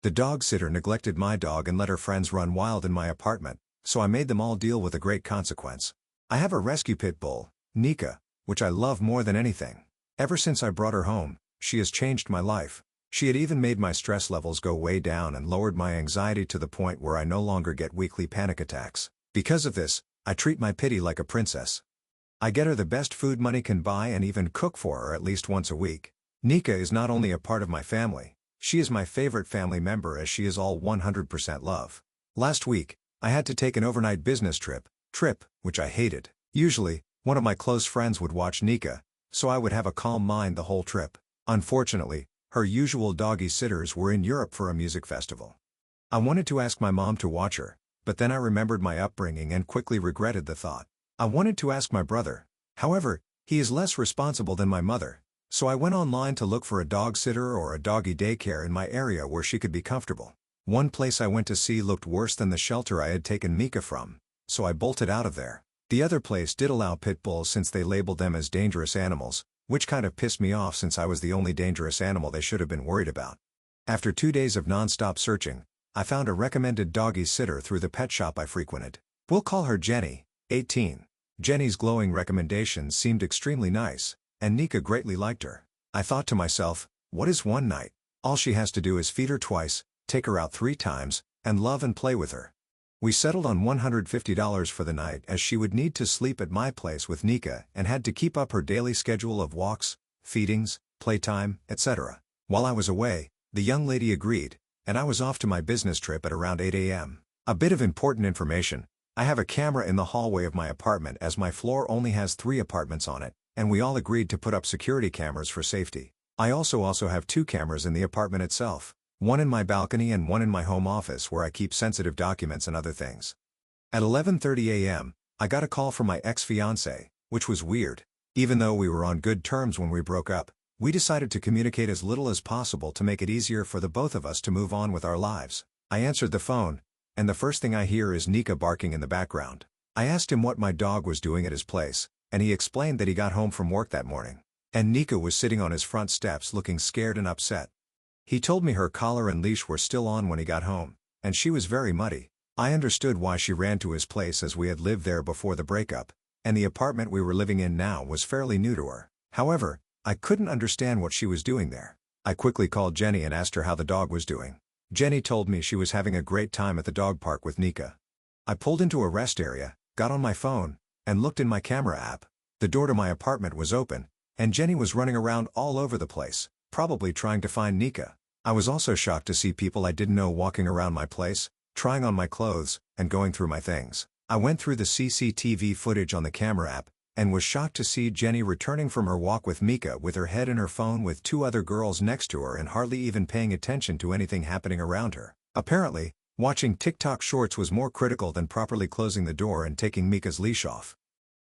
The dog sitter neglected my dog and let her friends run wild in my apartment, so I made them all deal with a great consequence. I have a rescue pit bull, Nika, which I love more than anything. Ever since I brought her home, she has changed my life. She had even made my stress levels go way down and lowered my anxiety to the point where I no longer get weekly panic attacks. Because of this, I treat my pitty like a princess. I get her the best food money can buy and even cook for her at least once a week. Nika is not only a part of my family, she is my favorite family member as she is all 100% love. Last week, I had to take an overnight business trip, which I hated. Usually, one of my close friends would watch Nika, so I would have a calm mind the whole trip. Unfortunately, her usual doggy sitters were in Europe for a music festival. I wanted to ask my mom to watch her, but then I remembered my upbringing and quickly regretted the thought. I wanted to ask my brother. However, he is less responsible than my mother, so I went online to look for a dog sitter or a doggy daycare in my area where she could be comfortable. One place I went to see looked worse than the shelter I had taken Mika from, so I bolted out of there. The other place did allow pit bulls since they labeled them as dangerous animals, which kind of pissed me off since I was the only dangerous animal they should have been worried about. After 2 days of non-stop searching, I found a recommended doggy sitter through the pet shop I frequented. We'll call her Jenny, 18. Jenny's glowing recommendations seemed extremely nice, and Nika greatly liked her. I thought to myself, what is one night? All she has to do is feed her twice, take her out 3 times, and love and play with her. We settled on $150 for the night as she would need to sleep at my place with Nika and had to keep up her daily schedule of walks, feedings, playtime, etc. While I was away, the young lady agreed, and I was off to my business trip at around 8 a.m. A bit of important information. I have a camera in the hallway of my apartment as my floor only has 3 apartments on it, and we all agreed to put up security cameras for safety. I also have 2 cameras in the apartment itself, one in my balcony and one in my home office where I keep sensitive documents and other things. At 11:30 a.m., I got a call from my ex-fiancé, which was weird. Even though we were on good terms when we broke up, we decided to communicate as little as possible to make it easier for the both of us to move on with our lives. I answered the phone, and the first thing I hear is Nika barking in the background. I asked him what my dog was doing at his place, and he explained that he got home from work that morning, and Nika was sitting on his front steps looking scared and upset. He told me her collar and leash were still on when he got home, and she was very muddy. I understood why she ran to his place as we had lived there before the breakup, and the apartment we were living in now was fairly new to her. However, I couldn't understand what she was doing there. I quickly called Jenny and asked her how the dog was doing. Jenny told me she was having a great time at the dog park with Nika. I pulled into a rest area, got on my phone, and looked in my camera app. The door to my apartment was open, and Jenny was running around all over the place, probably trying to find Nika. I was also shocked to see people I didn't know walking around my place, trying on my clothes, and going through my things. I went through the CCTV footage on the camera app, and was shocked to see Jenny returning from her walk with Mika with her head in her phone with 2 other girls next to her and hardly even paying attention to anything happening around her. Apparently, watching TikTok shorts was more critical than properly closing the door and taking Mika's leash off.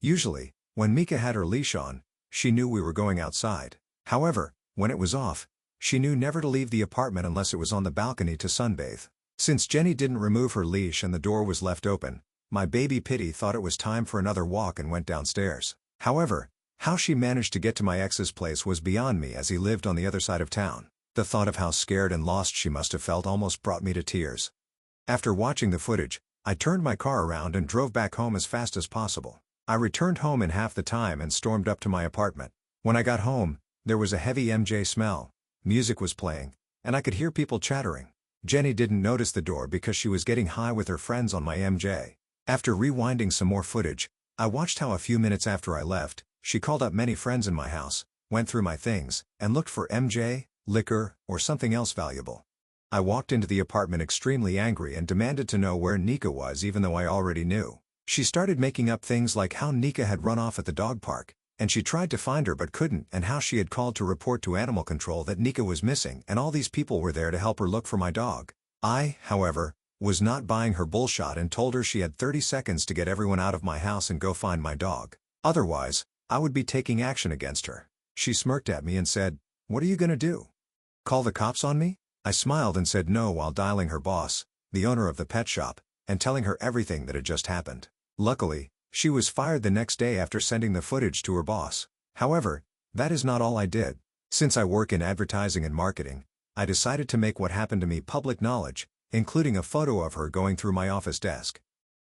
Usually, when Mika had her leash on, she knew we were going outside. However, when it was off, she knew never to leave the apartment unless it was on the balcony to sunbathe. Since Jenny didn't remove her leash and the door was left open, my baby Pitty thought it was time for another walk and went downstairs. However, how she managed to get to my ex's place was beyond me as he lived on the other side of town. The thought of how scared and lost she must have felt almost brought me to tears. After watching the footage, I turned my car around and drove back home as fast as possible. I returned home in half the time and stormed up to my apartment. When I got home, there was a heavy MJ smell, music was playing, and I could hear people chattering. Jenny didn't notice the door because she was getting high with her friends on my MJ. After rewinding some more footage, I watched how a few minutes after I left, she called up many friends in my house, went through my things, and looked for MJ, liquor, or something else valuable. I walked into the apartment extremely angry and demanded to know where Nika was even though I already knew. She started making up things like how Nika had run off at the dog park, and she tried to find her but couldn't, and how she had called to report to animal control that Nika was missing and all these people were there to help her look for my dog. I, however, was not buying her bullshit and told her she had 30 seconds to get everyone out of my house and go find my dog. Otherwise, I would be taking action against her. She smirked at me and said, "What are you gonna do? Call the cops on me?" I smiled and said no while dialing her boss, the owner of the pet shop, and telling her everything that had just happened. Luckily, she was fired the next day after sending the footage to her boss. However, that is not all I did. Since I work in advertising and marketing, I decided to make what happened to me public knowledge, including a photo of her going through my office desk.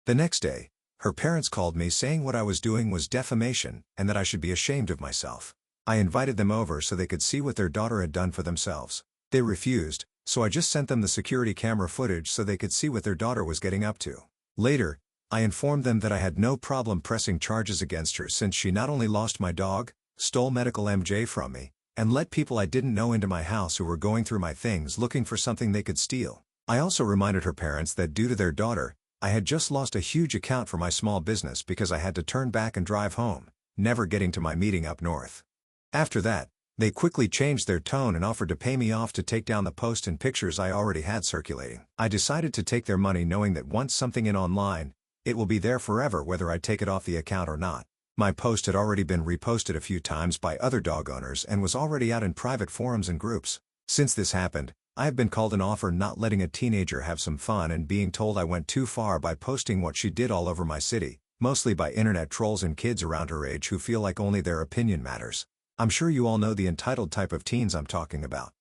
The next day, her parents called me saying what I was doing was defamation and that I should be ashamed of myself. I invited them over so they could see what their daughter had done for themselves. They refused, so I just sent them the security camera footage so they could see what their daughter was getting up to. Later, I informed them that I had no problem pressing charges against her since she not only lost my dog, stole medical MJ from me, and let people I didn't know into my house who were going through my things looking for something they could steal. I also reminded her parents that due to their daughter, I had just lost a huge account for my small business because I had to turn back and drive home, never getting to my meeting up north. After that, they quickly changed their tone and offered to pay me off to take down the post and pictures I already had circulating. I decided to take their money knowing that once something in online, it will be there forever whether I take it off the account or not. My post had already been reposted a few times by other dog owners and was already out in private forums and groups. Since this happened, I have been called an off for not letting a teenager have some fun and being told I went too far by posting what she did all over my city, mostly by internet trolls and kids around her age who feel like only their opinion matters. I'm sure you all know the entitled type of teens I'm talking about.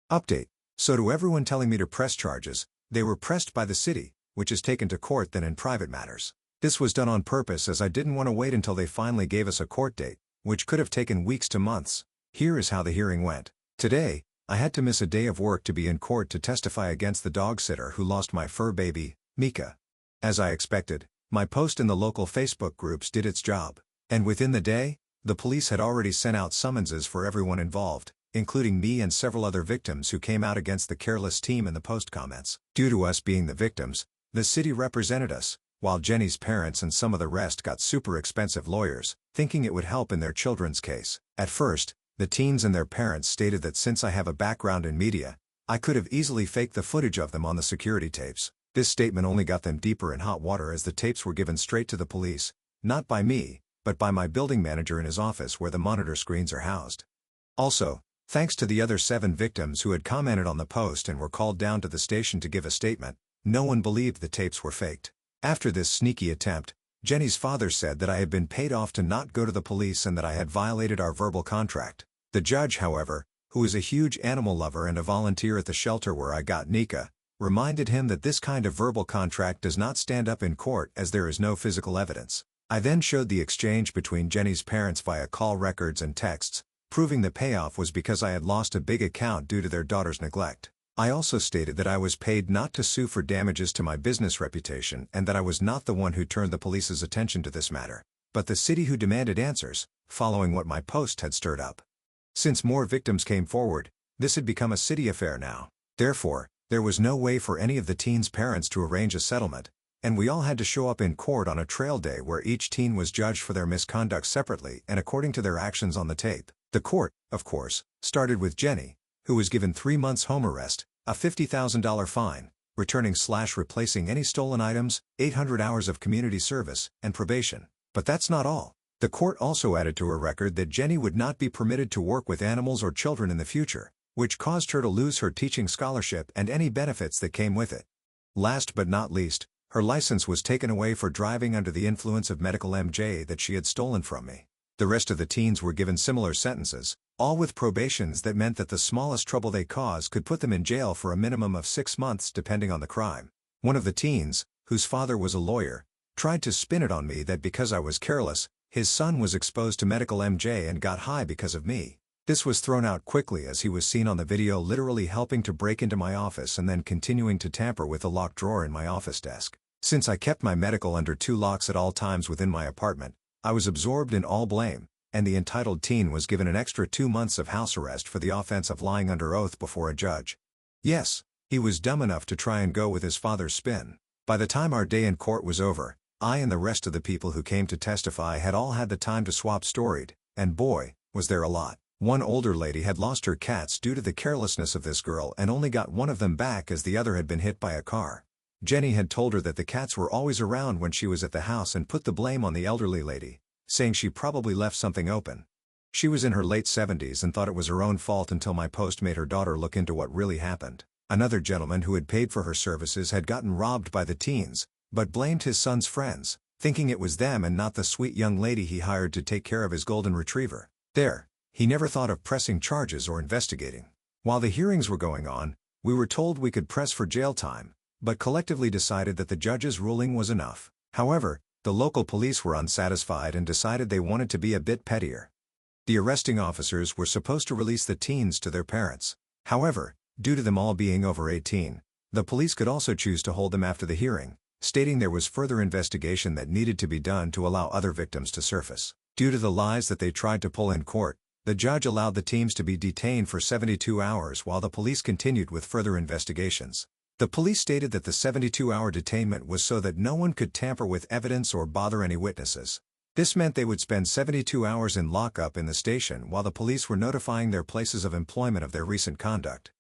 Update. So to everyone telling me to press charges, they were pressed by the city, which is taken to court then in private matters. This was done on purpose as I didn't want to wait until they finally gave us a court date, which could have taken weeks to months. Here is how the hearing went. Today, I had to miss a day of work to be in court to testify against the dog sitter who lost my fur baby, Mika. As I expected, my post in the local Facebook groups did its job, and within the day, the police had already sent out summonses for everyone involved, including me and several other victims who came out against the careless team in the post comments. Due to us being the victims, the city represented us, while Jenny's parents and some of the rest got super expensive lawyers, thinking it would help in their children's case. At first, the teens and their parents stated that since I have a background in media, I could have easily faked the footage of them on the security tapes. This statement only got them deeper in hot water as the tapes were given straight to the police, not by me, but by my building manager in his office where the monitor screens are housed. Also, thanks to the other 7 victims who had commented on the post and were called down to the station to give a statement, no one believed the tapes were faked. After this sneaky attempt, Jenny's father said that I had been paid off to not go to the police and that I had violated our verbal contract. The judge, however, who is a huge animal lover and a volunteer at the shelter where I got Nika, reminded him that this kind of verbal contract does not stand up in court as there is no physical evidence. I then showed the exchange between Jenny's parents via call records and texts, proving the payoff was because I had lost a big account due to their daughter's neglect. I also stated that I was paid not to sue for damages to my business reputation and that I was not the one who turned the police's attention to this matter, but the city who demanded answers, following what my post had stirred up. Since more victims came forward, this had become a city affair now. Therefore, there was no way for any of the teens' parents to arrange a settlement, and we all had to show up in court on a trail day where each teen was judged for their misconduct separately and according to their actions on the tape. The court, of course, started with Jenny, who was given 3 months home arrest, a $50,000 fine, returning/replacing any stolen items, 800 hours of community service, and probation. But that's not all. The court also added to her record that Jenny would not be permitted to work with animals or children in the future, which caused her to lose her teaching scholarship and any benefits that came with it. Last but not least, her license was taken away for driving under the influence of medical MJ that she had stolen from me. The rest of the teens were given similar sentences, all with probations that meant that the smallest trouble they caused could put them in jail for a minimum of 6 months depending on the crime. One of the teens, whose father was a lawyer, tried to spin it on me that because I was careless, his son was exposed to medical MJ and got high because of me. This was thrown out quickly as he was seen on the video literally helping to break into my office and then continuing to tamper with the locked drawer in my office desk. Since I kept my medical under 2 locks at all times within my apartment, I was absorbed in all blame, and the entitled teen was given an extra 2 months of house arrest for the offense of lying under oath before a judge. Yes, he was dumb enough to try and go with his father's spin. By the time our day in court was over, I and the rest of the people who came to testify had all had the time to swap storied, and boy, was there a lot. One older lady had lost her cats due to the carelessness of this girl and only got one of them back as the other had been hit by a car. Jenny had told her that the cats were always around when she was at the house and put the blame on the elderly lady, saying she probably left something open. She was in her late 70s and thought it was her own fault until my post made her daughter look into what really happened. Another gentleman who had paid for her services had gotten robbed by the teens, but blamed his son's friends, thinking it was them and not the sweet young lady he hired to take care of his golden retriever. He never thought of pressing charges or investigating. While the hearings were going on, we were told we could press for jail time, but collectively decided that the judge's ruling was enough. However, the local police were unsatisfied and decided they wanted to be a bit pettier. The arresting officers were supposed to release the teens to their parents. However, due to them all being over 18, the police could also choose to hold them after the hearing, stating there was further investigation that needed to be done to allow other victims to surface. Due to the lies that they tried to pull in court, the judge allowed the teens to be detained for 72 hours while the police continued with further investigations. The police stated that the 72-hour detainment was so that no one could tamper with evidence or bother any witnesses. This meant they would spend 72 hours in lockup in the station while the police were notifying their places of employment of their recent conduct.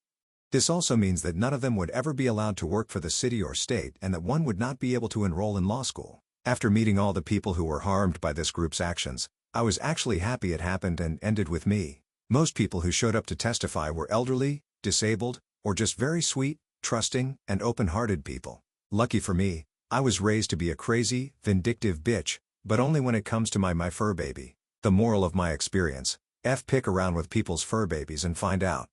This also means that none of them would ever be allowed to work for the city or state and that one would not be able to enroll in law school. After meeting all the people who were harmed by this group's actions, I was actually happy it happened and ended with me. Most people who showed up to testify were elderly, disabled, or just very sweet, trusting, and open-hearted people. Lucky for me, I was raised to be a crazy, vindictive bitch, but only when it comes to my fur baby. The moral of my experience: pick around with people's fur babies and find out.